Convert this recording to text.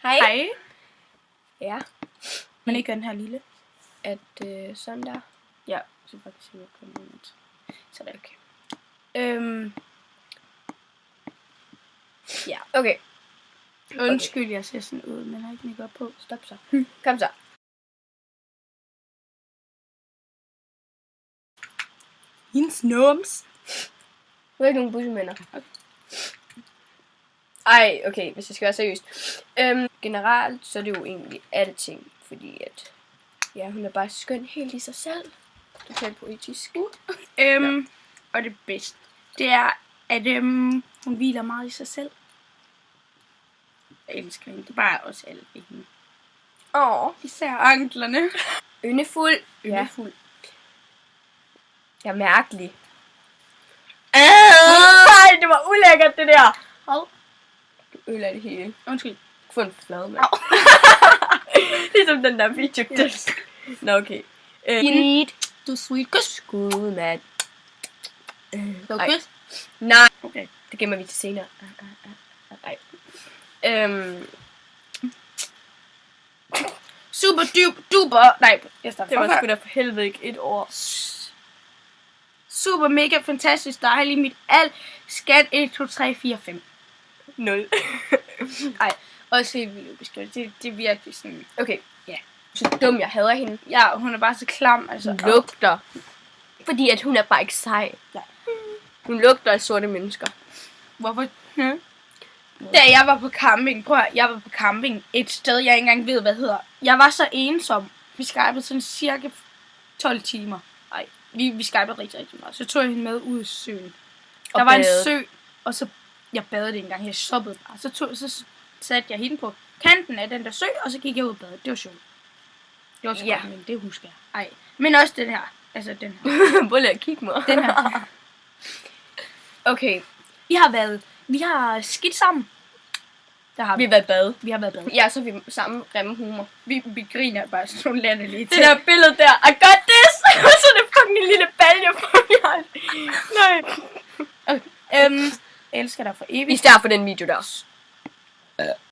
Hej. Hej. Ja. Men ikke den her lille. At sådan der. Ja, så faktisk jeg kommer ud. Så er det okay. Ja. Okay. Undskyld, jeg ser sådan ud, men har ikke make på. Stop så. Kom så. Hendes nums. Du har ikke nogen bussemænder. Okay. Ej, okay, hvis jeg skal være seriøst. Generelt, så er det jo egentlig alle ting, fordi at, ja, hun er bare skøn helt i sig selv. Totalt poetisk. Og det bedste, det er, at hun hviler meget i sig selv. Jeg elsker hende. Det er bare også alt ved hende. Især anklerne. Yndefuld. Yndefuld. Ja, mærkelig. Ej, det var ulækkert, det der. Hov. Du ødelægger det hele. Undskyld. Få en flade, mand. Ligesom den der video. Nå, okay. Sweet. Du sweet. Kys. Skud, mand. Du Ej. kys. Nej, Okay. det gemmer vi til senere. Nej. Super duper. Nej, jeg starter Det var sgu da for helvede ikke et ord. Super mega fantastisk dejligt. Mit alt skat 1, 2, 3, 4, 5. 0. Ej, også helt vildt ubeskrevet. Det er virkelig sådan. Okay, ja. Så dum, jeg hader hende. Ja, hun er bare så klam. Altså. Hun lugter. Fordi at hun er bare ikke sej. Ja. Hun lugter af sorte mennesker. Hvorfor? Da jeg var på camping, jeg var på camping et sted, jeg ikke engang ved, hvad hedder. Jeg var så ensom. Vi skypede sådan cirka 12 timer. Ej, vi skypede rigtig, rigtig meget. Så tog jeg hende med ud i søen. Der var en sø, og så jeg badede det engang. Jeg shoppede bare. Så satte jeg hende på kanten af den der sø, og så gik jeg ud og badede. Det var sjovt. Det var så godt, men det husker jeg. Ej, men også den her. Altså den her. Prøv lige at kigge mig. Den her. Okay. Vi har skidt sammen. Der har Vi har været bade. Vi har været bad. Ja, så er vi sammen grimme humor. Vi griner bare sådan nogle latterlige Det ting. der billede der, I got this! Og så er det fucking en lille balje på mig. Nej. Okay. Jeg elsker dig for evigt. Især for den video der.